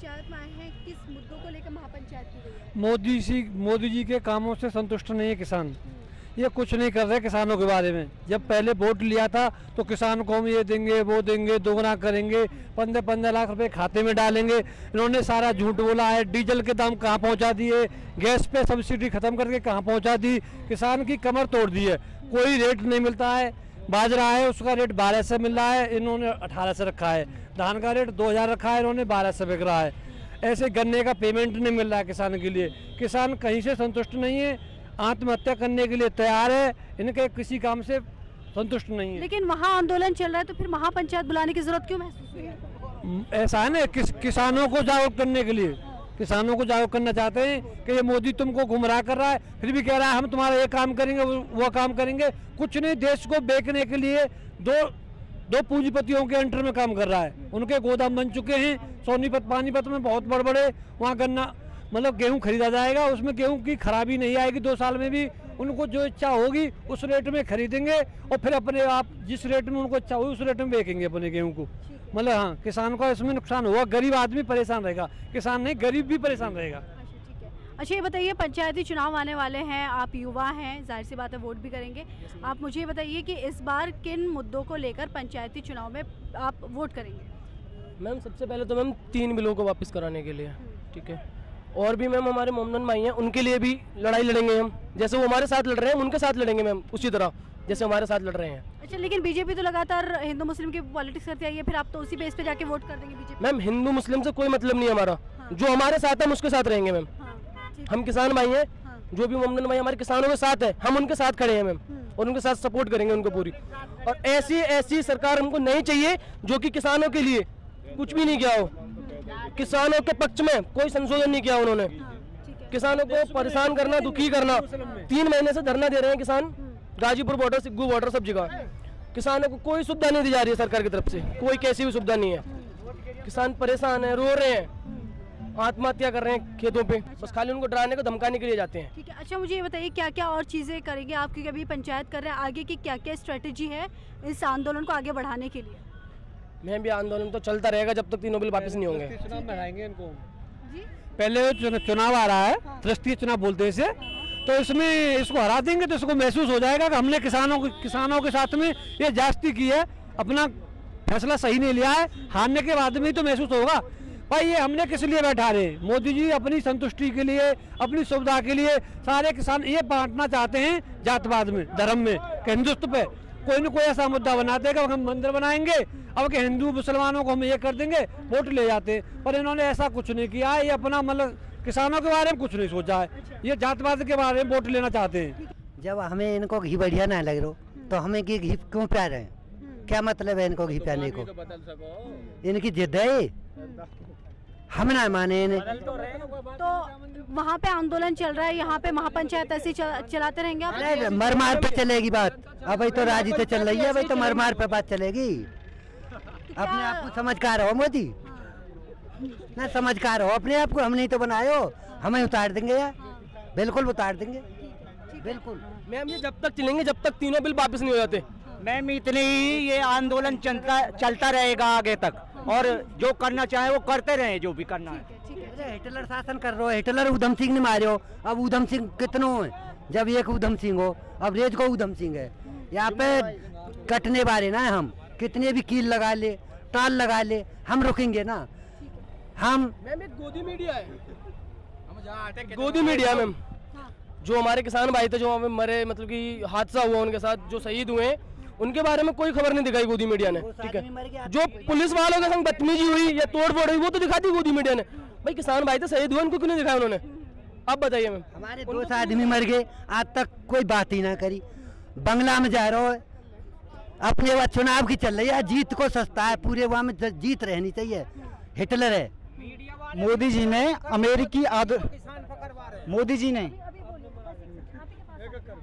पंचायत में आए हैं, किस मुद्दों को लेकर महापंचायत की गई है? मोदी जी के कामों से संतुष्ट नहीं है किसान। ये कुछ नहीं कर रहे किसानों के बारे में। जब पहले वोट लिया था तो किसान को हम ये देंगे वो देंगे, दोगुना करेंगे, 15-15 लाख रुपए खाते में डालेंगे। इन्होंने सारा झूठ बोला है। डीजल के दाम कहाँ पहुँचा दिए, गैस पे सब्सिडी खत्म करके कहाँ पहुँचा दी, किसान की कमर तोड़ दी है। कोई रेट नहीं मिलता है। बाजरा है उसका रेट 12 से मिल रहा है, इन्होंने 18 से रखा है। धान का रेट 2000 रखा है, इन्होंने 12 से बिक रहा है। ऐसे गन्ने का पेमेंट नहीं मिल रहा है किसान के लिए। किसान कहीं से संतुष्ट नहीं है, आत्महत्या करने के लिए तैयार है, इनके किसी काम से संतुष्ट नहीं है। लेकिन वहाँ आंदोलन चल रहा है तो फिर महापंचायत बुलाने की जरूरत क्यों महसूस हुई है? ऐसा है ना, किसानों को जागरूक करने के लिए, किसानों को जागरूक करना चाहते हैं कि ये मोदी तुमको गुमराह कर रहा है, फिर भी कह रहा है हम तुम्हारा ये काम करेंगे वो काम करेंगे। कुछ नहीं, देश को बेचने के लिए दो पूंजीपतियों के अंडर में काम कर रहा है। उनके गोदाम बन चुके हैं सोनीपत पानीपत में, बहुत बड़े बड़े। वहाँ गन्ना मतलब गेहूं खरीदा जाएगा, उसमें गेहूं की खराबी नहीं आएगी 2 साल में भी। उनको जो इच्छा होगी उस रेट में खरीदेंगे और फिर अपने आप जिस रेट में उनको इच्छा होगी उस रेट में बेचेंगे अपने गेहूं को। मतलब हाँ, किसान को इसमें नुकसान होगा, गरीब आदमी परेशान रहेगा, किसान नहीं गरीब भी परेशान रहेगा। अच्छा ये बताइए, पंचायती चुनाव आने वाले हैं, आप युवा हैं, जाहिर सी बात है वोट भी करेंगे। आप मुझे बताइए कि इस बार किन मुद्दों को लेकर पंचायती चुनाव में आप वोट करेंगे? मैम सबसे पहले तो मैम 3 बिलों को वापस कराने के लिए, ठीक है। और भी मैम हमारे मोमडन भाई हैं, उनके लिए भी लड़ाई लड़ेंगे हम। जैसे वो हमारे साथ लड़ रहे हैं उनके साथ लड़ेंगे मैम, उसी तरह जैसे हमारे साथ लड़ रहे हैं। अच्छा, लेकिन बीजेपी तो लगातार हिंदू मुस्लिम की पॉलिटिक्स करती आई है, फिर आप तो उसी बेस पे जाके वोट कर देंगे बीजेपी? मैम हिंदू मुस्लिम से कोई मतलब नहीं है हमारा। जो हमारे साथ है हम उसके साथ रहेंगे मैम। हम किसान भाई हैं, जो भी मोमडन भाई हमारे किसानों के साथ है, हम उनके साथ खड़े हैं मैम, और उनके साथ सपोर्ट करेंगे उनको पूरी। और ऐसी सरकार हमको नहीं चाहिए जो कि किसानों के लिए कुछ भी नहीं किया हो, किसानों के पक्ष में कोई संशोधन नहीं किया उन्होंने। किसानों को परेशान करना, दुखी करना। 3 महीने से धरना दे रहे हैं किसान, गाजीपुर बॉर्डर, सिग्गू बॉर्डर, सब जगह। किसानों को कोई सुविधा नहीं दी जा रही है सरकार की तरफ से, कोई कैसी भी सुविधा नहीं है। किसान परेशान है, रो रहे हैं, आत्महत्या कर रहे हैं खेतों पे, बस खाली उनको डराने को धमकाने के लिए जाते हैं। ठीक है। अच्छा मुझे ये बताइए, क्या क्या और चीज़ें करेंगे आप, क्योंकि अभी पंचायत कर रहे हैं, आगे की क्या क्या स्ट्रेटेजी है इस आंदोलन को आगे बढ़ाने के लिए? मैं भी आंदोलन तो चलता रहेगा जब तक 3 बिल वापस नहीं होंगे। चुनाव में आएंगे इनको जी? पहले चुनाव आ रहा है, त्रिस्तरीय चुनाव बोलते हैं इसे, तो इसमें इसको हरा देंगे तो इसको महसूस हो जाएगा कि हमने किसानों के साथ में ये जास्ती की है, अपना फैसला सही नहीं लिया है। हारने के बाद में ही तो महसूस होगा भाई ये हमने किस लिए बैठा रहे। मोदी जी अपनी संतुष्टि के लिए, अपनी सुविधा के लिए सारे किसान ये बांटना चाहते हैं जातवाद में, धर्म में, कि हिंदुत्व पे कोई न कोई ऐसा मुद्दा बनाते हैं कि हम मंदिर बनाएंगे, अब के हिंदू मुसलमानों को हम ये कर देंगे, वोट ले जाते। पर इन्होंने ऐसा कुछ नहीं किया है। ये अपना मतलब किसानों के बारे में कुछ नहीं सोचा है, ये जातवाद के बारे में वोट लेना चाहते हैं। जब हमें इनको घी बढ़िया ना लग रहा तो हमें घी क्यों प्या रहे हैं? क्या मतलब है इनको घी प्याने को? इनकी जिद है, हम ना माने इन्हें। तो वहाँ पे आंदोलन चल रहा है, यहाँ पे महापंचायत ऐसे चलाते रहेंगे आप? अरे मर मार पे चलेगी बात। अब भाई तो राजी तो चल रही है, भाई तो मर मार पे बात चलेगी। अपने आप को समझकार हो मोदी, ना समझकार हो अपने आप को। हम नहीं तो बनाए हो, हमें उतार देंगे यार, बिल्कुल उतार देंगे, बिल्कुल। मैम ये जब तक चलेंगे जब तक 3 बिल वापस नहीं हो जाते। मैम इतने ही ये आंदोलन चलता रहेगा आगे तक, और जो करना चाहे वो करते रहे, जो भी करना है। हिटलर शासन कर रहे हो, हिटलर उधम सिंह ने मारे हो, अब उधम सिंह कितनों है? जब एक उधम सिंह हो, अब रेज को उधम सिंह है। यहाँ पे कटने वाले ना हम, कितने भी कील लगा ले, टाल लगा ले, हम रुकेंगे ना। हम मैम एक गोदी मीडिया है, गोदी मीडिया मैम, जो हमारे किसान भाई थे जो हमें मरे, मतलब कि हादसा हुआ उनके साथ, जो शहीद हुए, उनके बारे में कोई खबर नहीं दिखाई गोदी मीडिया ने, ठीक है। जो पुलिस वालों के संग बदतमीजी हुई या तोड़फोड़ हुई वो तो दिखाती गोदी मीडिया ने। भाई किसान भाई तो शहीद हुए, उनको क्यों नहीं दिखाया उन्होंने? अब बताइए मैम। हमारे 2 आदमी मर गए, आज तक कोई बात ही ना करी। बंगला में जा रहा है, अपने वहाँ चुनाव की चल रही है, जीत को सस्ता है, पूरे वहाँ में जीत रहनी चाहिए। हिटलर है मोदी जी ने अमेरिकी मोदी जी ने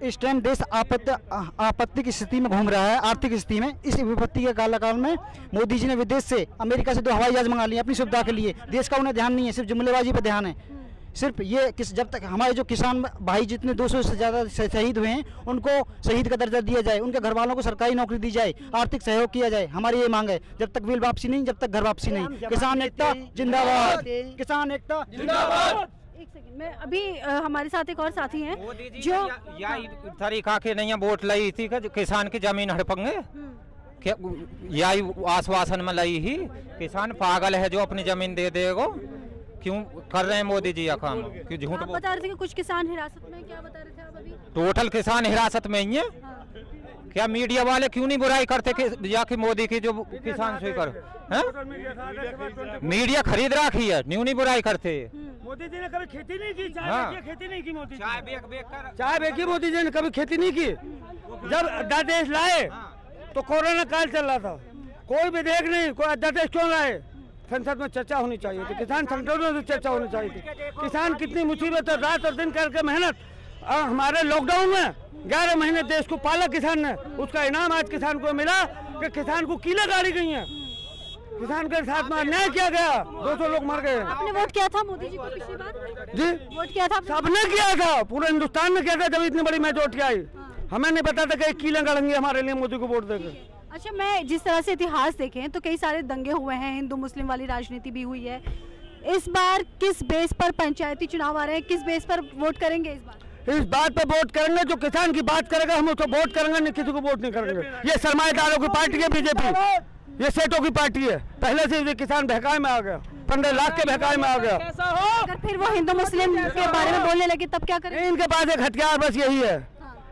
इस टाइम देश आपत्ति की स्थिति में घूम रहा है, आर्थिक स्थिति में। इस विपत्ति के काल में मोदी जी ने विदेश से, अमेरिका से 2 हवाई जहाज मंगा लिए अपनी सुविधा के लिए। देश का उन्हें ध्यान नहीं है, सिर्फ जुमलेबाजी पर ध्यान है। सिर्फ ये जब तक हमारे जो किसान भाई जितने 200 से ज़्यादा शहीद हुए हैं उनको शहीद का दर्जा दिया जाए, उनके घर वालों को सरकारी नौकरी दी जाए, आर्थिक सहयोग किया जाए, हमारी ये मांग है। जब तक बिल वापसी नहीं, जब तक घर वापसी नहीं। किसान एकता जिंदाबाद, किसान एकता जिंदाबाद। एक सेकंड में, अभी हमारे साथ एक और साथी हैं जो तरीका के नहीं वोट लाई थी कि किसान की जमीन हड़पेंगे, यही आश्वासन में लाई ही। किसान पागल है जो अपनी जमीन दे देगा। क्यों कर रहे हैं मोदी जी यह काम? क्यों झूठ बता रहे थे कि कुछ किसान हिरासत में, क्या बता रहे थे आप अभी? टोटल किसान हिरासत में ही है। क्या मीडिया वाले क्यों नहीं बुराई करते कि या कि मोदी की जो किसान स्वीकार है? मीडिया खरीद रखी है, न्यू नहीं बुराई करते। मोदी जी ने कभी खेती नहीं की, खेती नहीं की मोदी जी। चाय बेची मोदी जी ने कभी खेती नहीं की। जब अध्यादेश लाए तो कोरोना काल चल रहा था, कोई विधेयक नहीं, कोई अध्यादेश क्यों लाए? संसद में चर्चा होनी चाहिए थी, किसान संगठनों में चर्चा होनी चाहिए थी। किसान कितनी मुसीबत है, रात और दिन करके मेहनत, और हमारे लॉकडाउन में 11 महीने देश को पाला किसान ने, उसका इनाम आज किसान को मिला कि किसान को कीला गाड़ी गई है। किसान के साथ में अन्याय किया गया, 200 लोग मर गए। आपने वोट किया था मोदी जी को पिछली बार? जी वोट किया था, सबने किया था, पूरे हिंदुस्तान ने किया था। जब इतनी बड़ी मेजोरिटी आई, हमें नहीं पता था कि कीले गड़ेंगे हमारे लिए मोदी को वोट देंगे। अच्छा, मैं जिस तरह से इतिहास देखें तो कई सारे दंगे हुए हैं, हिंदू मुस्लिम वाली राजनीति भी हुई है। इस बार किस बेस पर पंचायती चुनाव आ रहे हैं, किस बेस पर वोट करेंगे इस बार? इस बात पे वोट करेंगे जो किसान की बात करेगा, हम उसको वोट करेंगे, नहीं किसी को वोट नहीं करेंगे। ये सरमाएदारों की पार्टी है बीजेपी, ये सेठों की पार्टी है। पहले से ये किसान बहकाए में आ गया, 15 लाख के बहकाए में आ गया। अगर फिर वो हिंदू मुस्लिम के बारे में बोलने लगे तब क्या करेंगे? इनके पास एक हथियार बस यही है,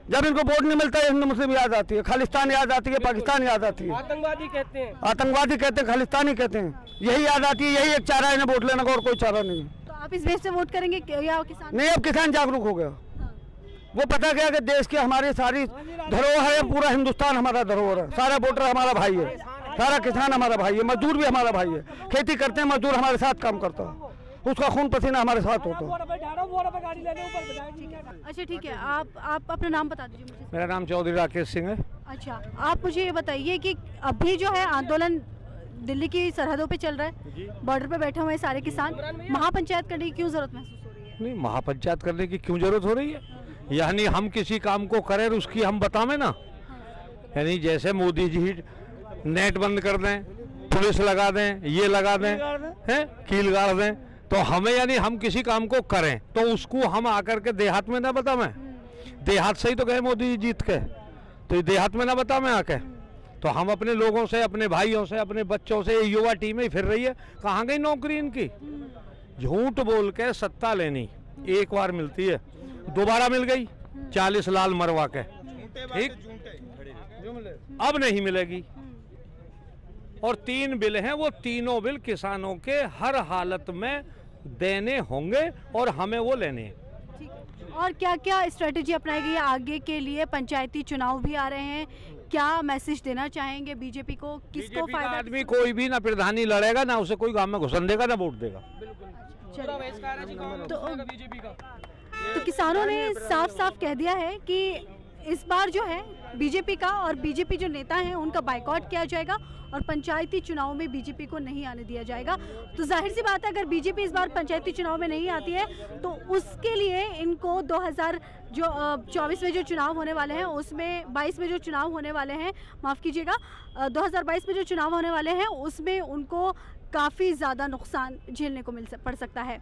जब इनको वोट नहीं मिलता है हिंदू मुस्लिम याद आती है, खालिस्तान याद आती है, पाकिस्तान याद आती है, आतंकवादी कहते हैं, आतंकवादी कहते हैं, खालिस्तानी कहते हैं, यही याद आती है। यही एक चारा है इन्हें वोट लेने का, और कोई चारा नहीं है। तो आप इस बेस से वोट करेंगे या किसान? नहीं, अब किसान जागरूक हो गया। वो पता गया कि देश की हमारी सारी धरोहर है, पूरा हिंदुस्तान हमारा धरोहर है, सारा वोटर हमारा भाई है, सारा किसान हमारा भाई है, मजदूर भी हमारा भाई है। खेती करते हैं मजदूर, हमारे साथ काम करता है, उसका खून पसीना हमारे साथ होता है। अच्छा ठीक है, आप अपना नाम बता दीजिए मुझे। मेरा नाम चौधरी राकेश सिंह है। अच्छा, आप मुझे ये बताइए कि अभी जो है आंदोलन दिल्ली की सरहदों पे चल रहा है, बॉर्डर पे बैठे हुए हैं सारे किसान, महापंचायत करने की क्यों जरूरत महसूस हो रही है? नहीं, महापंचायत करने की क्यों जरूरत हो रही है? यानी हम किसी काम को करें उसकी हम बतावें ना। यानी जैसे मोदी जी नेट बंद कर दें, पुलिस लगा दें, ये लगा दें, हैं कील गाड़ दें, तो हमें यानी हम किसी काम को करें तो उसको हम आकर के देहात में ना बतावें। देहात से ही तो गए मोदी जी जीत के, तो देहात में ना बतावें आके। तो हम अपने लोगों से, अपने भाइयों से, अपने बच्चों से, युवा टीम ही फिर रही है। कहाँ गई नौकरी इनकी? झूठ बोल के सत्ता लेनी, एक बार मिलती है, दोबारा मिल गई 40 लाल मरवा के, ठीक, अब नहीं मिलेगी। और 3 बिल हैं, वो तीनों बिल किसानों के हर हालत में देने होंगे और हमें वो लेने हैं। ठीक है, और क्या क्या स्ट्रेटेजी अपनाई गई है आगे के लिए? पंचायती चुनाव भी आ रहे हैं, क्या मैसेज देना चाहेंगे बीजेपी को? किसको फायदा? आदमी कोई भी ना प्रधानी लड़ेगा, ना उसे कोई गांव में घुसन देगा, ना वोट देगा। तो किसानों ने साफ साफ कह दिया है कि इस बार जो है बीजेपी का और बीजेपी जो नेता हैं उनका बाइकआउट किया जाएगा और पंचायती चुनाव में बीजेपी को नहीं आने दिया जाएगा। तो जाहिर सी बात है, अगर बीजेपी इस बार पंचायती चुनाव में नहीं आती है तो उसके लिए इनको 2024 में जो चुनाव होने वाले हैं, उसमें 22 में जो चुनाव होने वाले हैं, माफ़ कीजिएगा, 2022 में जो चुनाव होने वाले हैं उसमें उनको काफ़ी ज़्यादा नुकसान झेलने को पड़ सकता है।